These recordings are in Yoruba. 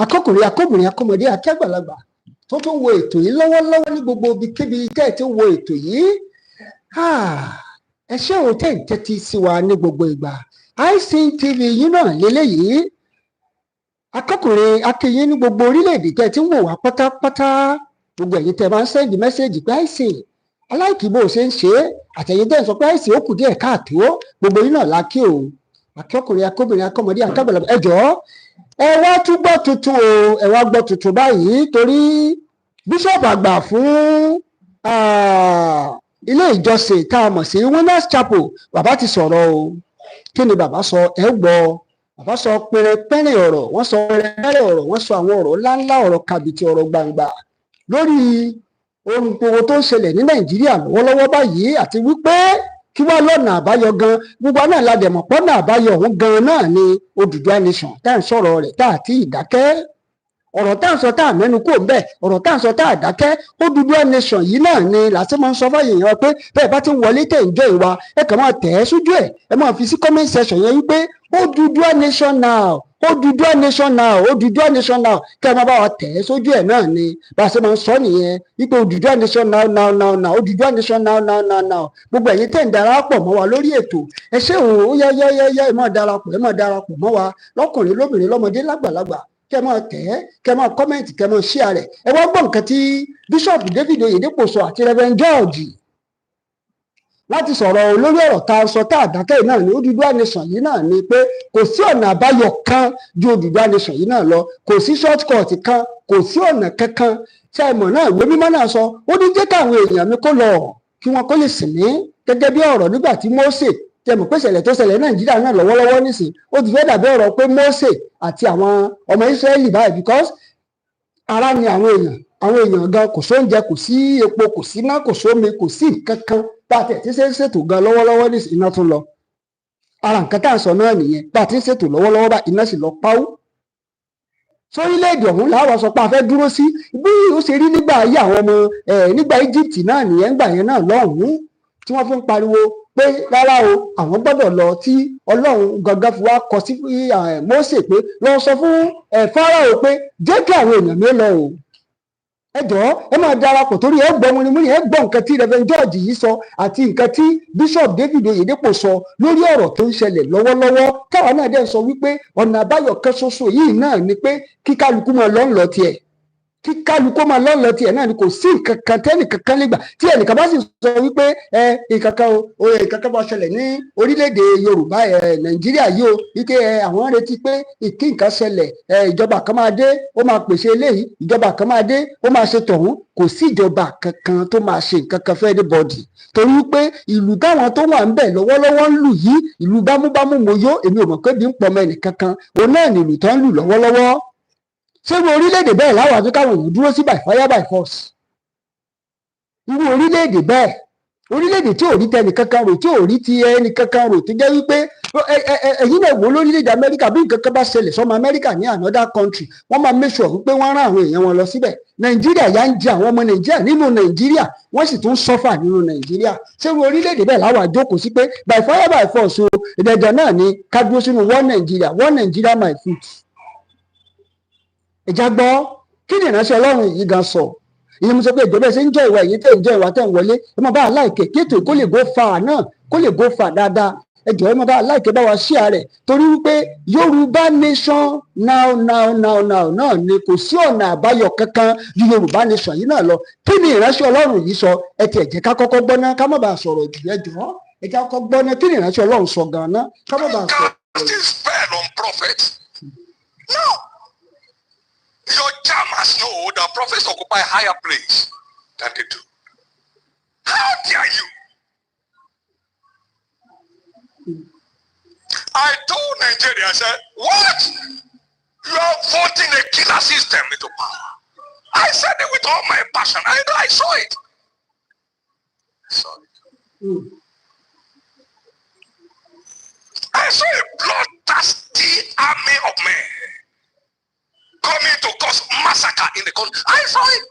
akọkùnrin akọbìnrin akọmọdé akẹgbàlagbà tó tún wo ètò yìí lọ́wọ́lọ́wọ́ ní gbogbo ibikíbi tẹ́ ẹ ti ń wo ètò yìí ẹ ṣé o tẹ́ ń tẹ́tí sí wa ní gbogbo ìgbà ICTV yìí náà lélẹ́yìí akọkùnrin akẹyìn ní gbogbo orílẹ̀-èdè tẹ́ ẹ ti ń wò wá pátápátá gbogbo ẹ̀yin tẹ́ ẹ máa ń sẹ́ndì mẹ́sẹ́ẹ̀jì pé àìsè aláìkí bó o ṣe ń ṣe é àtẹ̀yìn tẹ́ ẹ sọ pé àìsè ó kù díẹ̀ káàtó gbogbo yìí náà lákì o akọkùnrin akọbìnrin akọmọdé akẹgbàlagbà ẹ jọ̀ọ́ ẹ wá tún gbọ́ tuntun o ẹ wá gbọ́ tuntun báyìí torí bíṣọ̀bù àgbà fún ilé ìjọsìn tá a mọ̀ sí Winners Chapel bàbá ti sọ̀rọ̀ o kí ni bàbá sọ ẹ gbọ́ bàbá sọ pẹrẹpẹrẹ ọ̀rọ̀ wọ́n sọ pẹrẹpẹrẹ ọ̀rọ̀ wọ́n sọ àwọn ọ̀rọ̀ ńláńlá ọ̀rọ̀ kàbìtì ọ̀rọ̀ gbangba lórí ohun gbogbo tó ń ṣẹlẹ̀ ní Nàìjíríà lọ́wọ́lọ́wọ́ báyìí àti wípé kí wá lọ́nà àbáyọ gan gbogbo náà la dẹ̀ mọ̀ pọ́nà àbáyọ ọ̀hún gan náà ni Odùduwà nation tá à ń sọ̀rọ̀ rẹ̀ tá à ti ìdákẹ́ ọ̀rọ̀ tá à ń sọ tá à mẹ́nu kò ń bẹ̀ ọ̀rọ̀ tá à ń sọ tá à dákẹ́ Odùduwà nation yìí náà ni làásì máa ń sọ fáyé yẹn pé bẹ́ẹ̀ bá ti ń wọlé tẹ̀ ń jọ ìwà ẹ kàn máa tẹ̀ ẹ́ sójú ẹ̀ ẹ máa fi sí comment section yẹn wípé Odùduwà nation now Odùduwà nation now Odùduwà nation now kẹ́ ẹ máa bá wa tẹ̀ ẹ́ sójú ẹ̀ náà ni bá a ṣe máa ń sọ nìyẹn wípé Odùduwà nation now now now now Odùduwà nation now now now now gbogbo ẹ̀yin tẹ̀ ń darapọ̀ mọ́ wa lórí ètò ẹ ṣé o ó yá ẹ máa darapọ̀ mọ́ wa lọ́kùnrin lóbìnrin lọ́mọdé lágbàlagbà kẹ́ máa tẹ̀ ẹ́ kẹ́ máa kọ́mẹ̀ntì kẹ́ máa share rẹ̀ ẹ wá gbọ́ nǹkan tí bíṣọ̀pù David Oyedepo sọ àti Reverend George láti sọ̀rọ̀ olórí ọ̀rọ̀ tá a sọ tá a dákẹ́ náà ní Odùduwà nation yìí náà ni pé kò sí ọ̀nà àbáyọ kan ju Odùduwà nation yìí náà lọ kò sí short cut kan kò sí ọ̀nà kankan tí àìmọ̀ náà ìwé mímọ́ náà sọ ó ní jẹ́ káwọn èèyàn mi kó lọ kí wọn kó lè sìn mí gẹ́gẹ́ bí ọ̀rọ̀ nígbà tí Mósè tẹmọ̀ pé ìṣẹ̀lẹ̀ tó ṣẹlẹ̀ Nàìjíríà náà lọ́wọ́lọ́wọ́ nísìn ó ti fẹ́ dàbí ọ̀rọ̀ pé Mósè àti àwọn ọmọ Ísírẹ́lì báyìí because ara ni àwọn èèyàn gan kò sóúnjẹ kò sí epo kò sí iná kò sómi kò sí nǹkan kan bá a tẹ̀ tí ṣe ń ṣètò gan lọ́wọ́lọ́wọ́ nísìn iná tún lọ ara nǹkan tá à ń sọ náà nìyẹn bá a ti ń ṣètò lọ́wọ́lọ́wọ́ bá iná sì lọ páwó sórílẹ̀-èdè ọ̀hún làwọn sọ pé a fẹ́ dúró sí bí ó ṣe rí nígbà ayé àwọn ọmọ nígbà Egypt náà nìyẹn nígbà yẹn náà lọ́hùn-ún tí wọ́n fi ń pariwo pé rárá o àwọn gbọ́dọ̀ lọ tí Ọlọ́run gangan fi wá kọ sí Mósè pé lọ sọ fún Fáráò pé jẹ́ kí àwọn èèyàn mi lọ o ẹ jọ̀ọ́ ẹ máa darapọ̀ torí ẹ gbọ́ múnimúni ẹ gbọ́ nǹkan tí Reverend George yìí sọ àti nǹkan tí Bishop David Oyedepo sọ lórí ọ̀rọ̀ tó ń ṣẹlẹ̀ lọ́wọ́lọ́wọ́ káwa náà dẹ̀ sọ wípé ọ̀nà àbáyọ kan ṣoṣo yìí náà ni pé kí kálukú máa lọ tiẹ̀ kí kálukú máa lọ́ọ̀lọ́ tiẹ̀ náà ni kò sí nǹkan kan tẹ́nìkan kan lè gbà tí ẹnìkan bá sì sọ wípé nǹkan kan bá ṣẹlẹ̀ ní orílẹ̀-èdè Yorùbá Nàìjíríà yìí o wípé àwọn retí pé kí nǹkan ṣẹlẹ̀ ìjọba kan máa dé ó máa pèsè eléyìí ìjọba kan máa dé ó máa ṣe tọ̀hún kò sí ìjọba kankan tó máa ṣe nǹkan kan fẹ́ anybody torí pé ìlú táwọn tó wà ń bẹ̀ lọ́wọ́lọ́wọ́ ń lù yìí ìlú bámúbámú mo yó èmi ò mọ̀ pé bí ń pọ̀ mọ́ ẹnìkankan òun náà ni ìlú tó ń lù lọ́wọ́lọ́wọ́ ṣé irú orílẹ̀-èdè bẹ́ẹ̀ láwọn àti káwọn èèyàn dúró sí by fire by force irú orílẹ̀-èdè bẹ́ẹ̀ orílẹ̀-èdè tí ò rí tẹnì kankan rò tí ò rí ti ẹnì kankan rò tó jẹ́ wípé ẹ̀yin náà wò lórílẹ̀-èdè Amẹ́ríkà bí nǹkan kan bá ṣẹlẹ̀ sọ́mọ Amẹ́ríkà ní another country wọ́n máa make sure wípé wọ́n rán àwọn èèyàn wọn lọ síbẹ̀ Nàìjíríà yà ń jẹ àwọn ọmọ Nàìjíríà nínú Nàìjíríà wọ́n sì tún sọ́fà nínú Nàìjíríà ṣé irú orílẹ̀-èdè bẹ́ẹ̀ láwọn àjókòó sí pé by fire by force o ìdẹ̀dẹ̀ náà ni ká dúró sínú one Nigeria my foot ìjà gbọ́ kí ni ìránṣẹ́ Ọlọ́run yìí gan sọ ìyẹn mo sọ pé ìjọba ẹsẹ ń jọ ìwà èyí tẹ̀ ń jọ ìwà tẹ̀ ń wọlé ẹ máa bá aláìkè kí ètò kó lè go far náà kó lè go far dáadáa ẹ jọ̀ọ́ ẹ máa bá aláìkè bá wa share rẹ̀ torí wípé Yorùbá nation now náà ni kò sí ọ̀nà àbáyọ kankan ju Yorùbá nation yìí náà lọ kí ni ìránṣẹ́ Ọlọ́run yìí sọ ẹ tiẹ̀ jẹ́ ká kọ́kọ́ gbọ́ náà ká má bàa sọ̀rọ̀ jù ẹ jọ̀ọ́ ẹ jẹ́ ká kọ́kọ́ gbọ́ náà kí ni ìránṣẹ́ Ọlọ́run sọ gan-an ká má bàa sọ̀rọ̀. Your jammers know that prophets occupy higher place than they do. How dare you? I told Nigeria, I said, what? You are voting a killer system into power. I said it with all my passion. I saw it. I saw it. I saw a bloodthirsty army of men coming to cause massacre in the country. I saw it.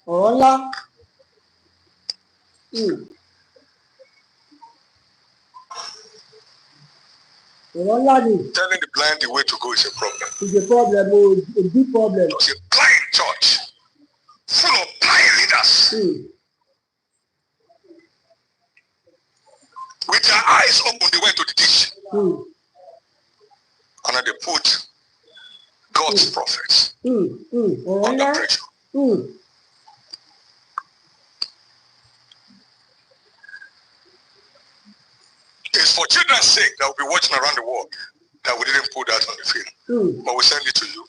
Ọ̀la. Telling the blind the way to go is a problem. It's a problem, a big problem. It's a blind church full of blind leaders. With their eyes open, they went to the ditch. And then they put God's prophets under pressure. It's for children's sake that we'll be watching around the world that we didn't put that on the film. But we send it to you.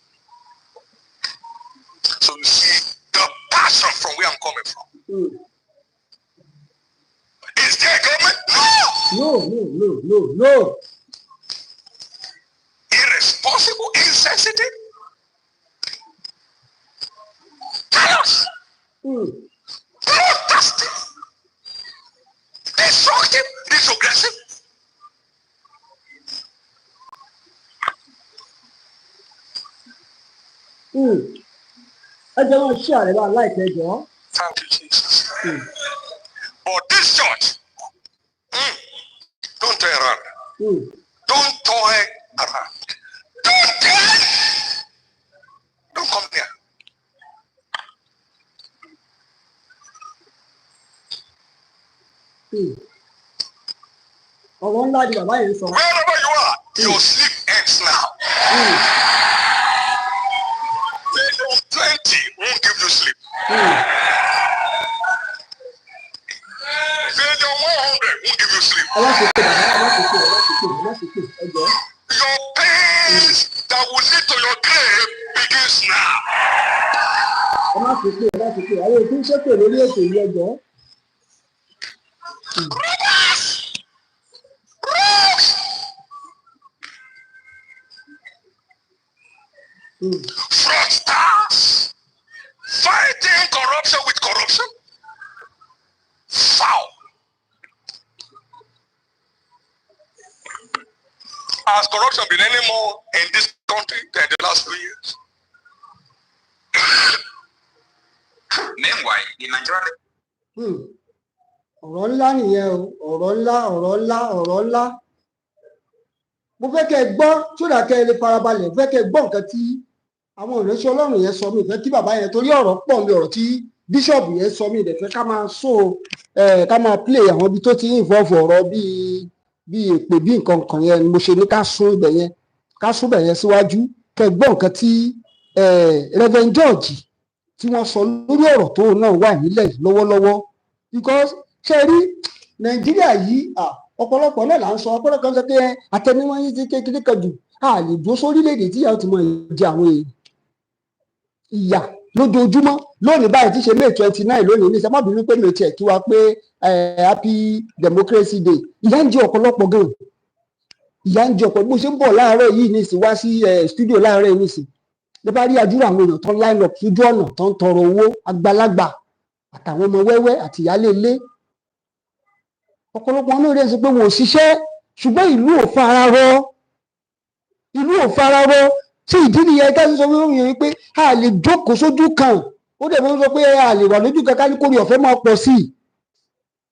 So you see the passion from where I'm coming from. Is there government? No. Irresponsible, insensitive, callous, bloodthirsty, destructive, retrogressive. I don't want to share about like that, John. Thank you, Jesus. But this church, don't turn around. Don't toy around. Don't turn. Don't come near. Wherever you are, your sleep ends now. Million 20 won't give you sleep. Million 100 won't give you sleep. Your pains that will lead to your grave begins now. Fraudsters fighting corruption with corruption. Foul. Has corruption been any more in this country than the last 2 years? Meanwhile, in Nigeria. Ọ̀rọ̀ ńlá nìyẹn o, ọ̀rọ̀ ńlá. Mo fẹ́ kẹ́ ẹ gbọ́ sódà kẹ́ ẹ lè farabalẹ̀, fẹ́ kẹ́ ẹ gbọ́ nǹkan tí àwọn ìránṣẹ́ Ọlọ́run yẹn sọ mí, ìfẹ́ kí bàbá yẹn torí ọ̀rọ̀ pọ̀ ní ọ̀rọ̀ tí bíṣọ̀bù yẹn sọ mí, ìdẹ̀fẹ́ ká máa play àwọn ibi tó ti involve ọ̀rọ̀ bíi èpè bí nǹkan kan yẹn ni mo ṣe ní ká sún ibẹ̀ yẹn síwájú kẹ́ ẹ gbọ́ nǹkan tí Reverend George tí wọ́n sọ lórí ọ̀rọ̀ tó náà wà nílẹ̀ lọ́wọ́lọ́wọ́ because ṣe rí Nàìjíríà yìí ọ̀pọ̀lọpọ̀ náà là ń sọ ọ̀pọ̀lọpọ̀ kan sọ pé àtẹniwọ́n yìí ti kékeré kan jù a lè dúró sórílẹ̀-èdè tí ìyá ti mọ ìjẹ àwọn ìyà lójoojúmọ́ lónìí báyìí tí ṣe May 29 lónìí ní sábà bínú pé mi ò tiẹ̀ kí wa pé happy democracy day ìyà ń jẹ ọ̀pọ̀lọpọ̀ gan ìyà ń jẹ ọ̀pọ̀lọpọ̀ bó ṣe ń bọ̀ láàárọ̀ yìí ní ìsìn wá sí studio láàárọ̀ yìí ní ìsìn lè bá rí àdúrà àwọn èèyàn tó line up sójú ọ̀nà tó ń tọrọ owó àgbàlagbà àtàwọn ọmọ wẹ́wẹ́ àti ìyálé ilé ọ̀pọ̀lọpọ̀ wọn lóore sọ pé wọn ò ṣiṣẹ́ ṣùgbọ́n ìlú ò fara rọ tí ìdí nìyẹn ká sọ wípé a lè jókòó sójú kan ó dẹ̀ bó sọ pé a lè wà lójú kankan ní kórè ọ̀fẹ́ máa pọ̀ sí i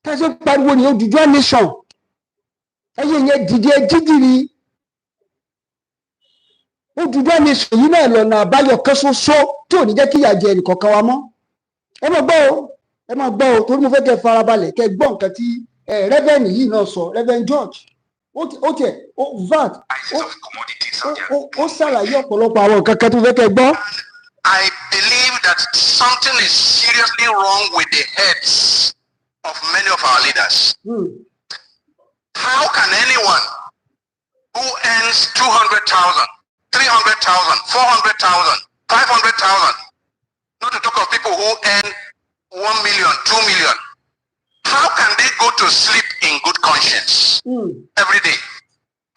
ká ṣe pariwo ní Odùduwà nation ẹyẹ yẹn dìde jígìrì Odùduwà nation yìí náà lọ́nà àbáyọ kan ṣoṣo tí ò ní jẹ́ kí ìyà jẹ ẹnìkọ̀ọ̀kan wa mọ́ ẹ máa gbọ́ o torí mo fẹ́ kẹ́ farabalẹ̀ kẹ́ gbọ́ nǹkan tí Reverend yìí náà sọ Reverend George ó ṣàlàyé ọ̀pọ̀lọpọ̀ àwọn nǹkan kan tó fẹ́ kẹ́ gbọ́. I believe that something is seriously wrong with the heads of many of our leaders. How can anyone who earns 200,000, 300,000, 400,000, 500,000, not to talk of people who earn 1 million, 2 million, how can they go to sleep in good conscience every day?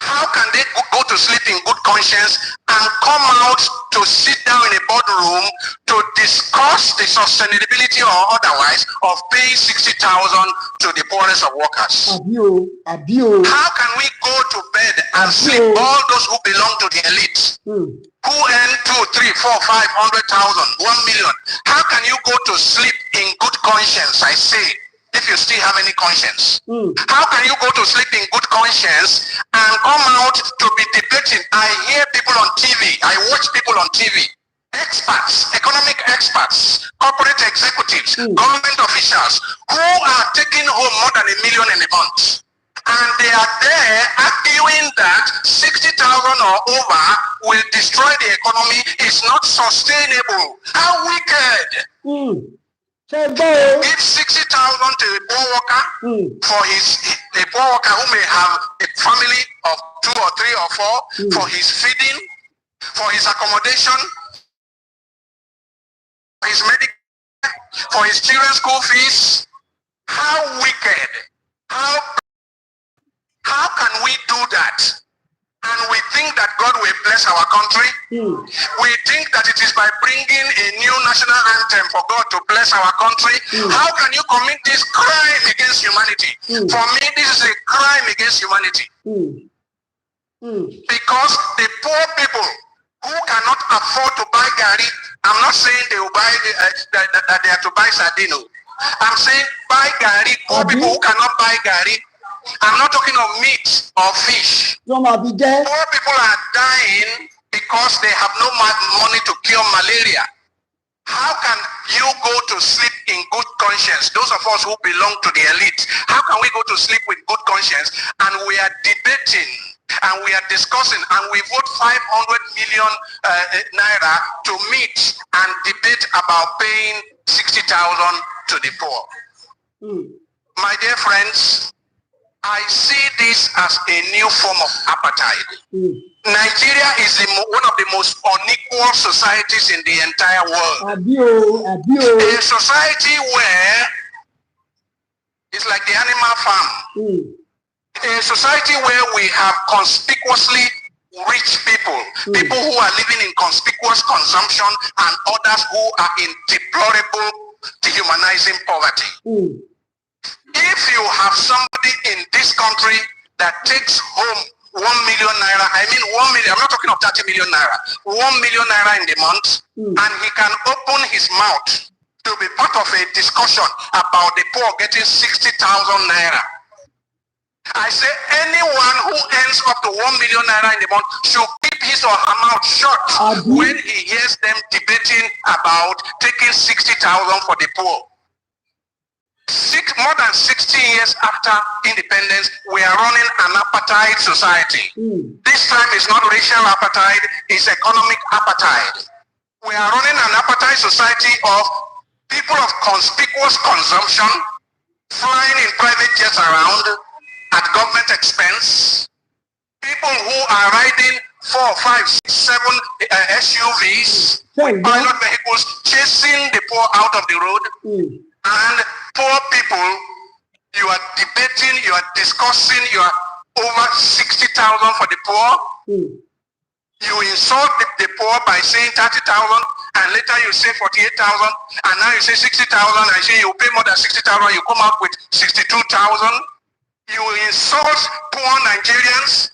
How can they go to sleep in good conscience and come out to sit down in a boardroom to discuss the sustainability or otherwise of paying 60,000 to the poorest of workers? How can we go to bed and sleep all those who belong to the elite, who earn 2, 3, 4, 500,000, 1 million? How can you go to sleep in good conscience, I say, if you still have any conscience. How can you go to sleep in good conscience and come out to be debating? I hear people on TV, I watch people on TV, experts, economic experts, corporate executives, government officials, who are taking home more than $1 million in a month. And they are there arguing that 60,000 or over will destroy the economy. It's not sustainable. How wicked! Give 60,000 to a poor worker for a poor worker who may have a family of 2 or 3 or 4 for his feeding, for his accommodation, for his medical, for his children's school fees. How wicked! How can we do that? And we think that God will bless our country. We think that it is by bringing a new national anthem for God to bless our country. How can you commit this crime against humanity? For me, this is a crime against humanity. Because the poor people who cannot afford to buy gari, I'm not saying they will buy that they have to buy sardino. I'm saying buy gari. Poor people who cannot buy gari. I'm not talking of meat or fish. Poor people are dying because they have no money to cure malaria. How can you go to sleep in good conscience? Those of us who belong to the elite, how can we go to sleep with good conscience? And we are debating and we are discussing and we vote 500 million naira to meet and debate about paying 60,000 to the poor. My dear friends, I see this as a new form of apartheid. Nigeria is one of the most unequal societies in the entire world. A society where it's like the animal farm. A society where we have conspicuously rich people, people who are living in conspicuous consumption, and others who are in deplorable, dehumanizing poverty. If you have somebody in this country that takes home 1 million naira, I mean 1 million, I'm not talking of 30 million naira, 1 million naira in the month, and he can open his mouth to be part of a discussion about the poor getting 60,000 naira. I say anyone who earns up to 1 million naira in the month should keep his or her mouth shut when he hears them debating about taking 60,000 for the poor. More than 60 years after independence, we are running an apartheid society. This time is not racial apartheid, it's economic apartheid. We are running an apartheid society of people of conspicuous consumption, flying in private jets around at government expense, people who are riding 4, 5, 6, 7 SUVs, with pilot vehicles, chasing the poor out of the road. And poor people, you are debating, you are discussing, you are over 60,000 for the poor. You insult the poor by saying 30,000, and later you say 48,000, and now you say 60,000, and say you pay more than 60,000, you come out with 62,000. You insult poor Nigerians.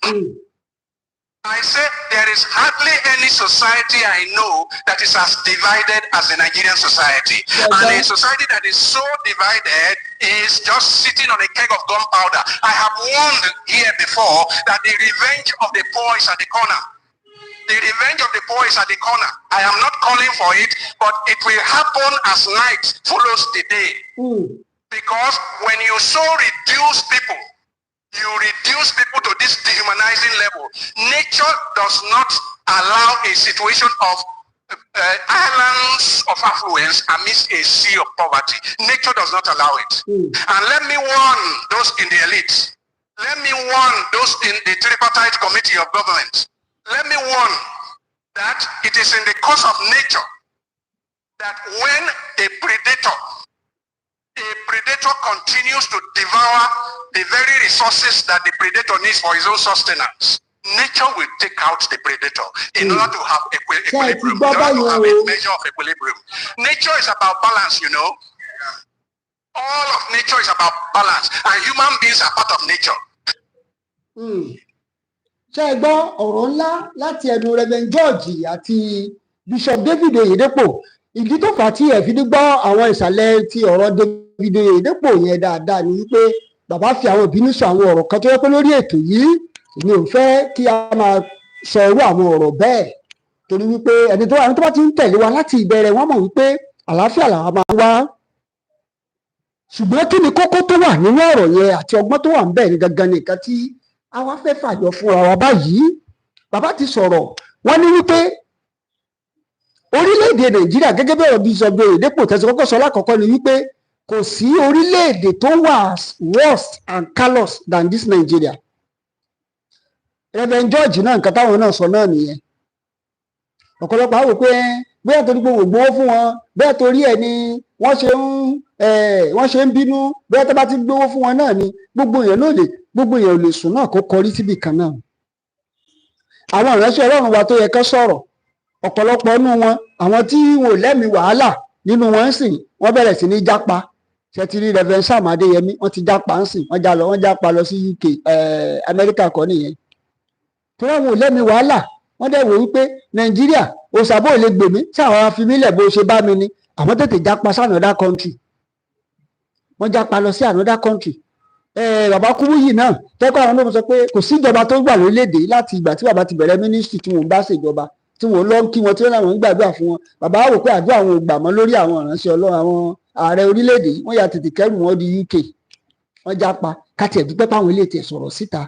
I say there is hardly any society I know that is as divided as the Nigerian society. And a society that is so divided is just sitting on a keg of gunpowder. I have warned here before that the revenge of the poor is at the corner. The revenge of the poor is at the corner. I am not calling for it, but it will happen as night follows the day. Because when you so reduce people, you reduce people to this dehumanizing level. Nature does not allow a situation of islands of affluence amidst a sea of poverty. Nature does not allow it. And let me warn those in the elite. Let me warn those in the tripartite committee of government. Let me warn that it is in the course of nature that when a predator continues to devour the very resources that the predator needs for his own sustenance, nature will take out the predator in order to have equilibrium, in order to have a measure of equilibrium. Nature is about balance, you know. All of nature is about balance, and human beings are part of nature. Ṣé ẹ gbọ́ ọ̀rọ̀ ńlá láti ẹnu Reverend George àti Bishop David Oyedepo, ìdí tó fà á tí ẹ fi gbọ́ àwọn ìsàlẹ̀ ti ọ̀rọ̀ fídíò Oyedepo yẹn dáadáa ni wípé bàbá fi àwọn ìbínú sọ àwọn ọ̀rọ̀ kan tó yẹ pé lórí ètò yìí èmi ò fẹ́ kí a máa sọ irú àwọn ọ̀rọ̀ bẹ́ẹ̀ torí wípé ẹni tó bá ti ń tẹ̀lé wa láti ìbẹ̀rẹ̀ wọ́n mọ̀ wípé àlàáfíà làwa máa wá ṣùgbọ́n kí ni kókó tó wà nínú ọ̀rọ̀ yẹn àti ọgbọ́n tó wà ń bẹ̀ ní gangan nìkan tí a wá fẹ́ fàjọ fúnra wa báyìí. Bàbá ti sọ̀rọ̀ wọ́n ní wípé orílẹ̀-èdè Nàìjíríà gẹ́gẹ́ bí ọ̀rọ̀ bíi sọ Oyedepo tẹ̀sán kọ́kọ́ sọ lákọ̀ọ́kọ́ ni wípé kò sí orílẹ̀-èdè tó wà worse and callous than this Nigeria. Reverend George náà nǹkan táwọn náà sọ náà nìyẹn. Ọ̀pọ̀lọpọ̀ àwọn pé bóyá torí gbogbo gbowó fún wọn bóyá torí ẹ̀ ni wọ́n ṣe ń bínú bóyá tó bá ti gbowó fún wọn náà ni gbogbo èèyàn ò lè sùn náà kó kọrí síbì kan náà. Àwọn ìránṣẹ́ Ọlọ́run wa tó yẹ ká sọ̀rọ̀ ọ̀pọ̀lọpọ̀ nínú wọn àwọn tí wọn ò lẹ́mìí wàhálà nínú wọn ń sìn wọ́n bẹ̀rẹ̀ sí ní jápa ṣètìrí Reverend Sam Adéyẹmí wọ́n ti jápa ń sìn wọ́n jápa lọ sí UK Amẹ́ríkà kọ́ nìyẹn tó wọn ò lẹ́mìí wàhálà wọ́n dẹ̀ wò wípé Nàìjíríà òṣàbò lè gbèmí tí àwọn afimílẹ̀ bó ṣe bá mi ni àwọn tètè jápa sí another country wọ́n jápa lọ sí another country. Bàbá Kúmúyì náà tẹ́kọ̀ àwọn náà sọ pé kò sí ìjọba tó gbà lórílẹ̀‐èdè láti ìgbà tí bàbá ti bẹ̀rẹ̀ mínísítì tí wọ́n bá ṣèjọba tí wọ́n lọ kí wọn tí wọ́n ń gbàdúrà fún wọn bàbá wò pé àdúrà wọn ò gbà mọ́ lórí àwọn ìránṣẹ́ Ọlọ́run àwọn ààrẹ orílẹ̀‐èdè wọ́n ya tètè kẹ́rù wọn di UK wọ́n jápa káti ẹ̀dúpẹ́ páwọn ilé tiẹ̀ sọ̀rọ̀ síta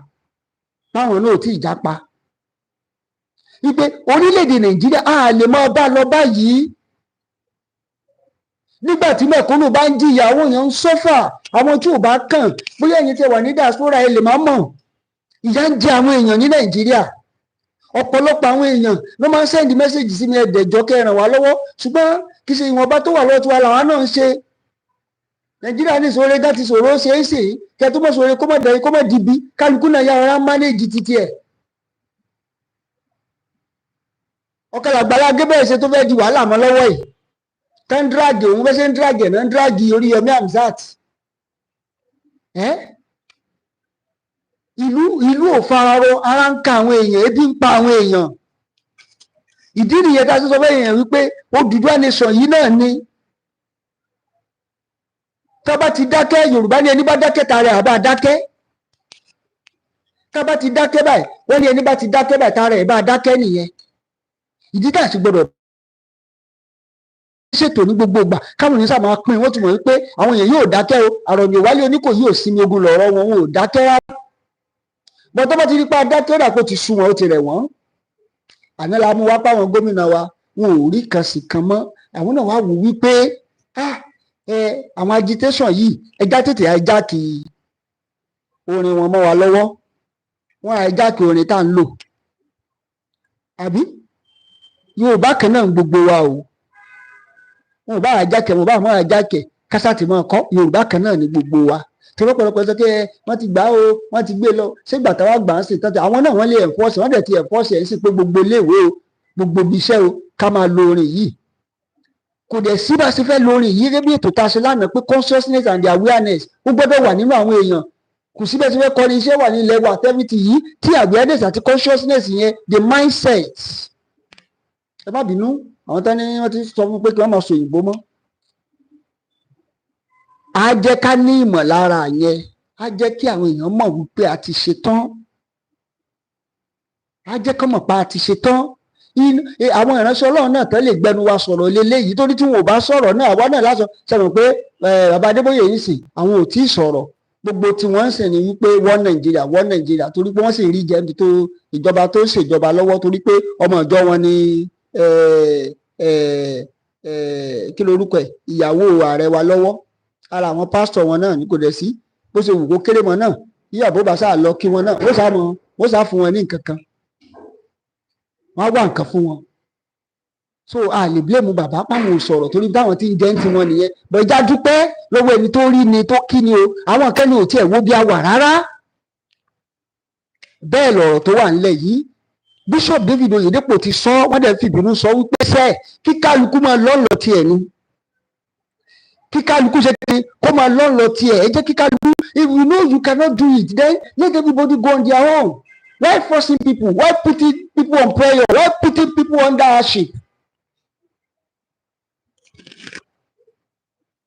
páwọn náà ò tí ì jápa wípé orílẹ̀‐èdè Nàìjíríà a lè máa bá lọ báyìí nígbà tí mẹ̀kúnnù bá ń jìyà àwọn èèyàn ń sọ́fà àwọn tí ò bá kàn bóyá ẹ̀yin tí wà ní diaspora ẹ lè má mọ̀ ìyà ń jẹ àwọn èèyàn ní Nàìjíríà ọ̀pọ̀lọpọ̀ àwọn èèyàn ló máa ń sẹ́ndì mẹ́sẹ̀gì sí mi ẹ̀dẹ̀jọ́ kẹ́ ràn wá lọ́wọ́ ṣùgbọ́n kì í ṣe ìwọ̀nba tó wà lọ́wọ́ tiwa làwọn náà ń ṣe Nàìjíríà ní ìṣòro dá ti ṣòro ṣe é ṣe kẹ́ tó mọ̀ ṣòro kó mọ̀ dìbí kálukú náà yára mánéèjì títí ẹ̀ ọ̀kadà Àgbàlá Gabriel ṣe tó fẹ́ di wàhálà mọ́ lọ́wọ́ yìí tán dráàgì òun fẹ́ ṣe ń dráàgì ẹ̀ náà ń dráàgì Oríyọmí Hamzat ìlú ò fararọ ara ń ka àwọn èèyàn ebi ń pa àwọn èèyàn ìdí nìyẹn tá a sọ fẹ́ èèyàn wípé Odùduwà nation yìí náà ni tá bá ti dákẹ́ Yorùbá ní ẹni bá dákẹ́ tààrẹ àbá dákẹ́ tá bá ti dákẹ́ báyìí wọ́n ní ẹni bá ti dákẹ́ báyìí tààrẹ àbá dákẹ́ nìyẹn ìdí tá a sì gbọdọ̀ ṣètò ní gbogbo ìgbà káwọn èèyàn sábà pín wọ́n ti mọ̀ wípé àwọn èèyàn yóò dákẹ́ o àròyìn wálé oníkò yóò sinmi ogun lọ́rọ̀ wọn ò dákẹ́ rárá bọ́n tó bá ti rí pa dákẹ́ rà kó ti sú wọn ó ti rẹ̀ wọ́n àná la mú wá páwọn gómìnà wa wọn ò rí kan sì kan mọ́ àwọn náà wá wò wípé àwọn agitation yìí ẹja tètè àìjáàkì orin wọn mọ́ wa lọ́wọ́ wọn àìjáàkì orin tá à ń lò àbí Yorùbá kan náà gbogbo wa o wọn ò bá àjákẹ́ wọn ò bá àwọn àjákẹ́ kásátì máa kọ́ Yorùbá kan náà ní gbogbo wa tí lọ́pọ̀lọpọ̀ sọ pé wọ́n ti gbà ó wọ́n ti gbé lọ ṣégbà táwa gbà ń sìn tán àwọn náà wọ́n lè ẹ̀fọ́ọ̀sì wọ́n dẹ̀ ti ẹ̀fọ́ọ̀sì ẹ̀ ń sìn pé gbogbo iléèwé o gbogbo ibi iṣẹ́ o ká máa lo orin yìí kò dẹ̀ sí bá ṣe fẹ́ lo orin yìí rébí ètò tá a ṣe lánàá pé consciousness and the awareness ó gbọ́dọ̀ wà nínú àwọn èèyàn kò sí bẹ́ẹ̀ ṣe fẹ́ kọrin iṣẹ́ wà ní ilẹ̀ wa activity yìí tí awareness àti consciousness yẹn the mindset ẹ má bínú àwọn tán ní wọ́n ti sọ fún pé kí wọ́n máa sọ òyìnbó mọ́ á jẹ́ ká ní ìmọ̀lára yẹn á jẹ́ kí àwọn èèyàn mọ̀ wípé a ti ṣe tán á jẹ́ kán mọ̀ pa a ti ṣe tán àwọn ìránṣẹ́ Ọlọ́run náà tán lè gbẹnu wa sọ̀rọ̀ lélẹ́yìí torí tí wọn ò bá sọ̀rọ̀ náà àwa náà lásán sẹ́wọ̀n pé bàbá Adébóyè yìí sìn àwọn ò tí ì sọ̀rọ̀ gbogbo tí wọ́n ń sìn ní wípé wọ́n Nàìjíríà torí pé wọ́n sì rí jẹ́ tó ìjọba tó ń ṣèjọba lọ́wọ́ torí pé ọmọ ìjọ wọn ni kí lorúkọ ẹ̀ ìyàwó ààrẹ wa lọ́wọ́ ara àwọn pásítọ̀ wọn náà ní kò dẹ̀ sí bó ṣe wù kó kéré mọ́ náà yíyàbó bá sáà lọ kí wọn náà ó sá fún wọn ní nǹkan kan wọ́n á wá nǹkan fún wọn so a lè blame bàbá páwọn ò sọ̀rọ̀ torí táwọn tí ń jẹ́ ń ti wọn nìyẹn bọ̀ ìjà dúpẹ́ lọ́wọ́ ẹni tó rí ni tó kí ni o àwọn kan ní ò tiẹ̀ wo bí a wà rárá bẹ́ẹ̀ lọ̀rọ̀ tó wà nílẹ̀ yìí Bishop David Oyedepo ti sọ wọ́n dẹ̀ fi ìbínú sọ wípé sẹ́ẹ̀ kí kálukú máa lọ́ọ̀lọ́ tiẹ̀ ni kí kálukú ṣe kí kó máa lọ́ọ̀lọ́ tiẹ̀ ẹ jẹ́ kí kálukú if you know you cannot do it then let everybody go on their own why forcing people why putting people on prayer why putting people under hardship.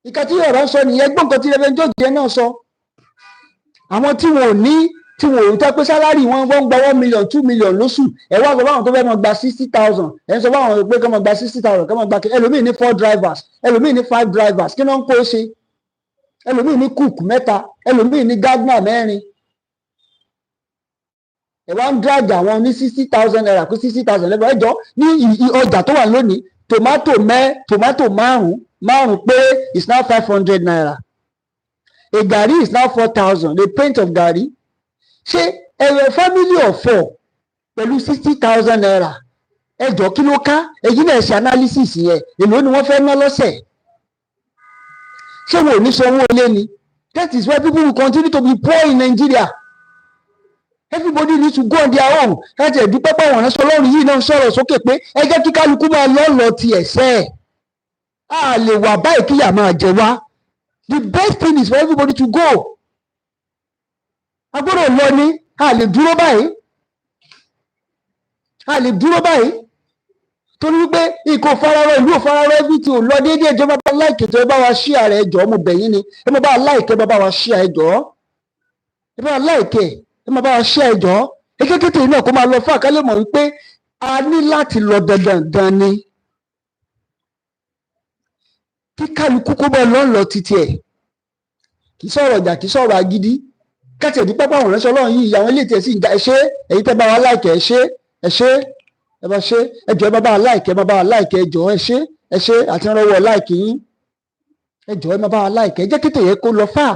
ìka tí ọ̀rọ̀ sọ nìyẹn, gbọ́n nǹkan tí Reverend George náà sọ. Àwọn tí wọn ò ní, tí wọn ò tẹ́ pé sálárì wọn ń gba 1 million 2 million lóṣù, ẹ wá sọ fáwọn tó fẹ́ máa gba 60,000, ẹ sọ fáwọn pé kọ́ máa gba 60,000, kọ́ máa gba ẹlòmíì ní 4 drivers, ẹlòmíì ní 5 drivers, kí ló ń kó ṣe? Ẹlòmíì ní cook 3, ẹlòmíì ní gardener 4. ẹ wá ń drag àwọn ní 60,000 naira kó 60,000 lẹ́bàá ẹjọ́ ní ọjà tó wà lónìí, tomato 5 pé is now 500 naira. A gari is now 4,000, a pint of gari. Ṣé ẹ̀rọ family of 4 pẹ̀lú 60,000 naira ẹjọ́ kí ló ká? Èyí náà ṣe analysis yẹn, èlò ni wọ́n fẹ́ ná lọ́sẹ̀. Ṣé wọn ò ní sanwó ilé ni? That is why people will continue to be poor in Nigeria. Everybody needs to go on their own. Láti ẹ̀dúpẹ́ pé àwọn aránṣẹ́ Ọlọ́run yìí náà ń sọ̀rọ̀ sókè pé ẹ jẹ́ kí kálukú máa lọ ti ẹ̀sẹ̀. A lè wà báyìí kíyà máa jẹ wá. The best thing is for everybody to go. A gbọ́dọ̀ lọ ní, a lè dúró báyìí. A lè dúró báyìí. Torí wípé ikọ̀ fararọ ìlú òfararọ everything ò lọ déédéé. Ẹjọ́ bá láìkè tó ẹ bá wa share rẹ̀ ẹjọ́ mo bẹ̀ yín ni. Ẹ má bá láìkè bá wa share ẹjọ́. Ẹ bá láìkè ẹ má bá wa share ẹjọ́. Ekékété náà kó máa lọ fún àkálẹ̀ mọ̀ wípé a ní láti lọ dandan ni. Kí kálukú kó bá lọ títí ẹ̀. Kì í sọ̀rọ̀ ìjà, kì í sọ̀rọ̀ agídí. Káti ẹ̀dúpẹ́ pé àwọn aránṣẹ́ Ọlọ́run yìí àwọn ilé ìtẹ̀sí ìjà ẹ̀ṣẹ́ èyí tẹ́ bá wa láìkè ẹ̀ṣẹ́ ẹ bá ṣe ẹjọ́ ẹ bá wa láìkè ẹ bá wa láìkè ẹjọ́ ẹ̀ṣẹ́ àti ìrànwọ́ láìkè yín ẹjọ́ ẹ má bá wa láìkè ẹ jẹ́ kété yẹn kó lọ fà.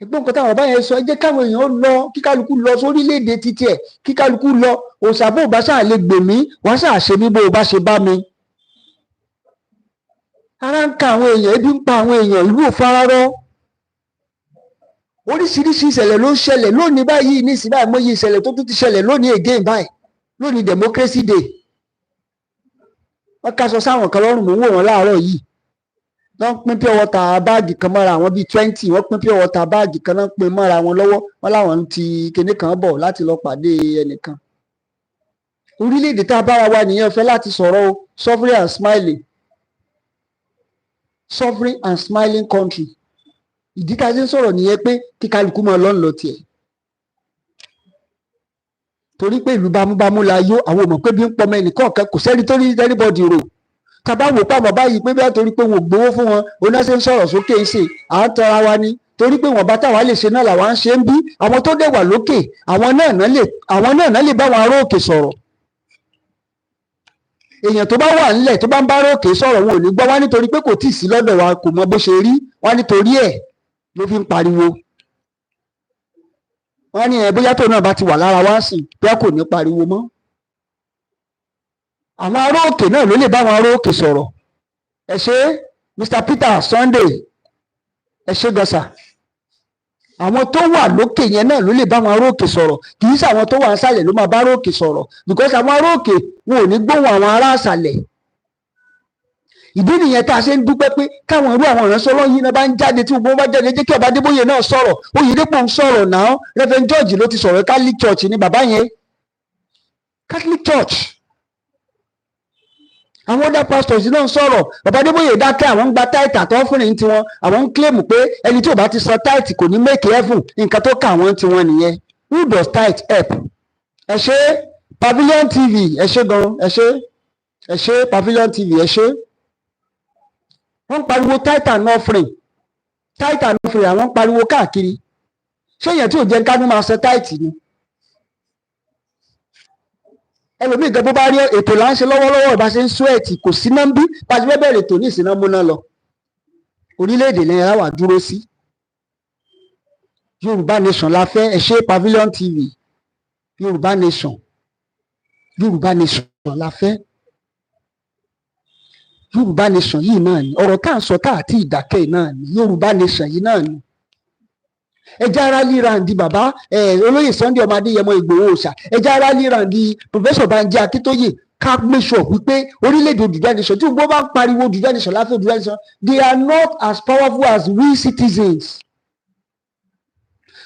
Ẹgbọ́n nǹkan táwọn bàbá yẹn sọ, ẹ jẹ́ káwọn èèyàn lọ, kí kálukú lọ sórílẹ̀-èdè títí ẹ̀, kí kálukú lọ òòṣà bó o bá ṣáà lè gbè mí wọ́n ṣáà ṣe mí bó o bá ṣe bá mi. Ara ń ka àwọn èèyàn, ebi ń pa àwọn èèyàn, ìlú ò fararọ. Oríṣiríṣi ìṣẹ̀lẹ̀ ló ń ṣẹlẹ̀ lónìí báyìí ní ìsìn báyìí, mọ́yì ìṣẹ̀lẹ̀ tó tún ti ṣẹlẹ̀ lónìí again báyìí lónìí democracy day. Wọ́n kaṣọ sáwọn kan lọ́rùn, mò ń wò wọ́n láàárọ̀ yìí. Wọ́n pín pure water báàgì kan mọ́ra àwọn bíi 20, wọ́n pín pure water báàgì kan náà pín mọ́ra wọn lọ́wọ́, wọ́n láwọn ti kinní kan bọ̀ láti lọ pàdé ẹnìkan. Orílẹ̀-èdè tá a bára wa nìyẹn fẹ́ láti sọ̀rọ̀ o, sovereign and smiling. Sovereign and smiling country. Ìdí tá a ṣe ń sọ̀rọ̀ nìyẹn pé kí kálukú máa lọ tiẹ̀. Torí pé ìlú bámúbámú la yó, àwọn ò mọ̀ pé bí ń pọmọ ẹnìkan kan kò sẹ́ni tó rí anybody rò. Tàbá wò pa bàbá yìí pé bí wọ́n torí pé wọn ò gbowó fún wọn onáṣẹ́ ń sọ̀rọ̀ sókè ń ṣe à ń tọra wa ni, torí pé wọn bá táwa lè ṣe náà làwa ń ṣe ń bí. Àwọn tó dẹ̀ wà lókè àwọn náà lè bá wọn ará òkè sọ̀rọ̀. Èèyàn tó bá wà nílẹ̀ tó bá ń bá ará òkè sọ̀rọ̀ wọn ò ní gbọ́ wá nítorí pé kò tíì sí lọ́dọ̀ wa, kò mọ bó ṣe rí wá nítorí ẹ̀ ló fi ń pariwo. Wọ́n ní bóyá tó náà bá ti wà lára wá sí bóyá kò ní pariwo mọ́. Àwọn ará òkè náà ló lè bá àwọn ará òkè sọ̀rọ̀. Ẹ ṣé Mr. Peter Sunday, ẹ ṣé gọ́sà. Àwọn tó wà lókè yẹn náà ló lè bá àwọn ará òkè sọ̀rọ̀, kì í ṣe àwọn tó wà nísàlẹ̀ ló máa bá ará òkè sọ̀rọ̀, because àwọn ará òkè wọn ò ní gbóhùn àwọn ará àsàlẹ̀. Ìdí nìyẹn tá a ṣe ń dúpẹ́ pé káwọn irú àwọn ìránṣẹ́ Ọlọ́run yìí náà bá ń jáde tí gbogbo wọn bá jáde, jẹ́ kí ọba Adébóyè náà sọ̀rọ̀, Oyedepo ń sọ̀rọ̀ náà, Reverend George ló ti sọ̀rọ̀, Catholic Church ni bàbá yẹn, Catholic Church. Àwọn other pastors náà ń sọ̀rọ̀, bàbá Adébóyè dákẹ́, àwọn ń gba tithe àtọ́fìnrin tiwọn, àwọn ń claim pé ẹni tí ò bá ti san tithe kò ní make heaven, nǹkan tó kà wọ́n tiwọn nìyẹn. Who does tithe help? Ẹ ṣé Pavilion TV, ẹ ṣé gan, ẹ ṣé Pavilion TV, ẹ ṣé. Wọ́n ń pariwo tithe and offering, àwọn ń pariwo káàkiri. Ṣé èèyàn tí ò jẹ́ kánú máa san tithe ni? Ẹlòmíì gan bó bá rí ètò là ń ṣe lọ́wọ́lọ́wọ́ ìbá ṣe ń sún ẹ̀tì kò sí náà ń bí bá ṣe fẹ́ bẹ̀rẹ̀ ètò ní ìsìná múná lọ. Orílẹ̀-èdè lẹ́yìn ara wà dúró sí. Yorùbá Nation la fẹ́, ẹ ṣé Pavilion TV. Yorùbá Nation la fẹ́. Yorùbá Nation yìí náà ni ọ̀rọ̀ tá à ń sọ tá àti ìdákẹ́ náà ni Yorùbá Nation yìí náà ni. Ẹja ara líranди bàbá olóyè Sunday ọmọ Adéyẹmọ Ìgbòho Òòṣà, ẹja ara lírandi Professor Banji Akíntóyè, ká make sure wípé orílẹ̀-èdè Yorùbá Nation tí gbogbo bá ń pariwo Yorùbá Nation láfẹ́ Yorùbá Nation, they are not as powerful as we citizens.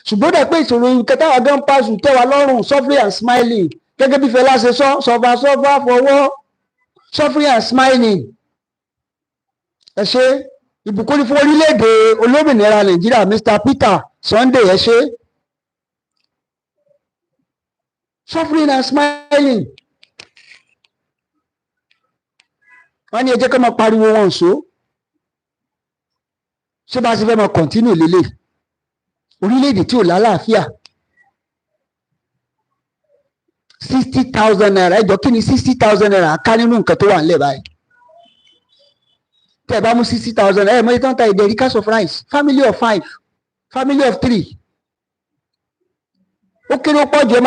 Ṣùgbọ́n dẹ̀ pé ìṣòro kẹta wa gan pass tẹ́ wa lọ́rùn, suffering and smiling gẹ́gẹ́ bí Fẹlá ṣe sọ, sọfà fọwọ́, suffering and smiling. Ẹ ṣé ìbùkún ní fún orílẹ̀-èdè olómìnira Nàìjíríà Mr. Peter Sunday ẹ ṣé. Suffering and smiling. wọ́n ní ẹ jẹ́ ká máa pariwo wọn so ṣé bá a ṣe fẹ́ máa kọ̀ntínú lélẹ̀ orílẹ̀-èdè tí ò lálàáfíà 60,000 naira ẹjọ́ kí ni 60,000 naira ká nínú nǹkan tó wà nílẹ̀ báyìí tẹ́ ẹ bá mú 60,000 ẹ mọ iye tó ń ta ìdẹ̀ríkàs of rice family of 5 family of 3 ó kéré ó pọ̀ jù ẹ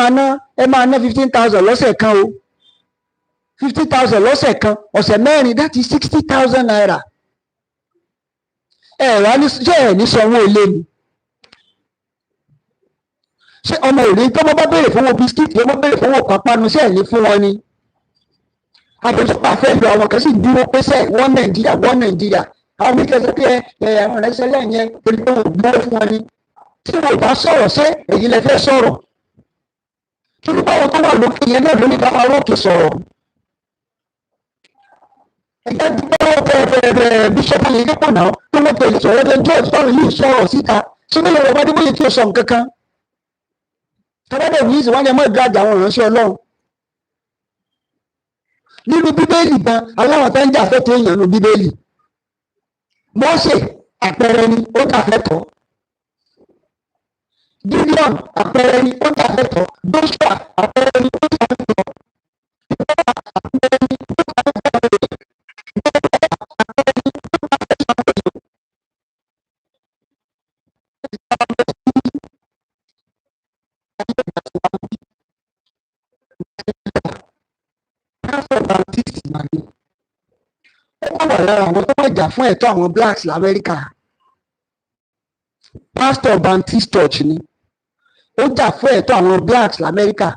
máa ná 15,000 lọ́sẹ̀ kan o 50,000 lọ́sẹ̀ kan ọ̀sẹ̀ mẹ́rin that is 60,000 naira ṣé ẹ̀ ní sanwó ilé ni ṣé ọmọ òní tó bá béèrè fún owó bisikíìtì ọmọ béèrè fún owó pápánu ṣé ẹ̀ ní fún wọn ni àbẹ̀sọ̀pá fẹ́ lọ àwọn kan sì dúró pé sẹ́ wọ́n Nàìjíríà àwọn mi kẹsàn pé àwọn ẹ̀ṣẹ̀ lẹ́yìn torí pé wọ́n gbọ́ fún wọn ni tí wọ́n bá sọ̀rọ̀ ṣé èyí lẹ fẹ́ sọ̀rọ̀ torí báwọn tó wà lókè yẹn náà ló ní ká máa rókè sọ̀rọ̀ ẹgbẹ́ bẹ́ẹ̀ bíṣọ́pù yìí dẹ́pọ̀ náà tó wọ́n tẹ̀lé sọ̀rọ̀ ẹgbẹ́ George sọ̀rọ̀ yìí sọ̀rọ̀ síta ṣé ní Yorùbá dé bóyá kí o sọ nǹkan kan tọ́lọ́dẹ̀ wíì sí wọ́n ní ẹ mọ́ ìgbàjà àwọn ìránṣẹ́ Ọlọ́run nínú Bíbélì gan aláwọ̀ tó ń jà fẹ́ tó èèyàn nínú Bíbélì Mósè àpẹẹrẹ ni ó jà fẹ́ tọ́ Gideon àpẹẹrẹ ni ó jà fẹ́ tọ́ Joshua àpẹẹrẹ ni ó jà fẹ́ tọ́ àwọn tó wà jà fún ẹ̀tọ́ àwọn blacks lamẹ́ríkà pastor Baptist church ni ó jà fún ẹ̀tọ́ àwọn blacks lamẹ́ríkà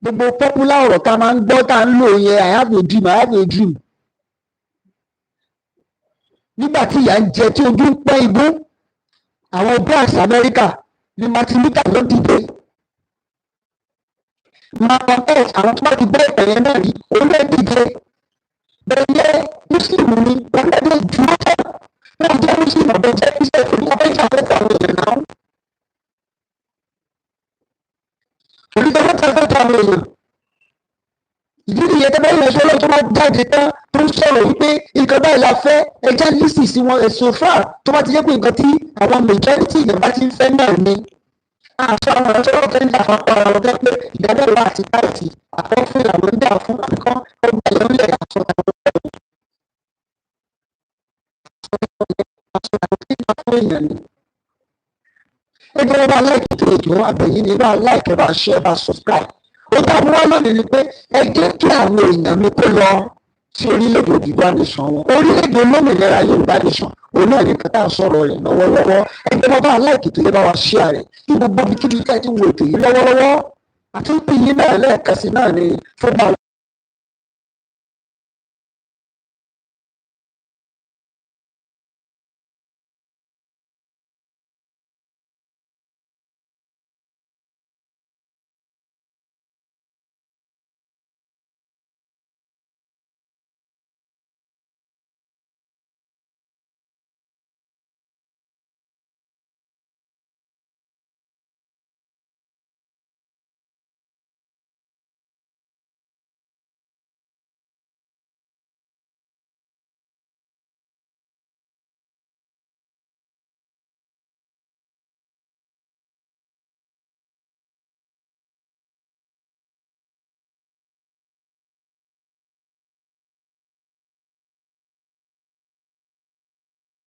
gbogbo popular ọ̀rọ̀ tá a máa ń gbọ́ tá a ń lò yẹn I have a dream nígbà tí ìyà ń jẹ tí ojú ń pẹ́ igbó àwọn blacks lamẹ́ríkà ni Martin Luther ló dìde Malcolm X àwọn tó bá ti gbé ẹ̀yẹ náà rí olóò dìde bẹ́ẹ̀ Muslim ni wọ́n lẹ́dọ̀ dúró tán wọ́n jẹ́ Muslim ọ̀bẹ jẹ́ Christian torí wọ́n fẹ́ ṣàfẹ́fẹ́ àwọn èèyàn náà torí tó fẹ́ ṣàfẹ́fẹ́ àwọn èèyàn ìdí nìyẹn tó bá yẹn sọ́lọ́ tó bá jáde tán tó ń sọ̀rọ̀ wípé nǹkan báyìí la fẹ́ ẹjẹ́ lísì sí wọn ẹ̀sùn fà tó bá ti jẹ́ pé nǹkan tí àwọn majority ìyẹn bá ti ń fẹ́ náà ni àṣọ àwọn ọ̀rọ̀ sọ́lọ́ tó ń jà fún ara wọn pé ìdájọ́ ìwà àti káàtì àfẹ́fẹ́ làwọn ń jà fún àbíkọ́ ọgbà ìyẹn ń lẹ̀ àṣọ àwọn ẹgbẹ́ bá láìkì tó ètò àbẹ̀yìn ní bá láìkì bá share bá subscribe ó dá mú wá lónìí ni pé ẹ jẹ́ kí àwọn èèyàn mi kó lọ sí orílẹ̀-èdè Yorùbá nation wọn orílẹ̀-èdè olómìnira Yorùbá nation òun náà ní kátà sọ̀rọ̀ rẹ̀ lọ́wọ́lọ́wọ́ ẹgbẹ́ bá láìkì tó yẹ bá wa share rẹ̀ kí gbogbo bí kíbi ká ti wo ètò yìí lọ́wọ́lọ́wọ́ àti pé yìí náà lẹ́ẹ̀kan sí náà ni fún bá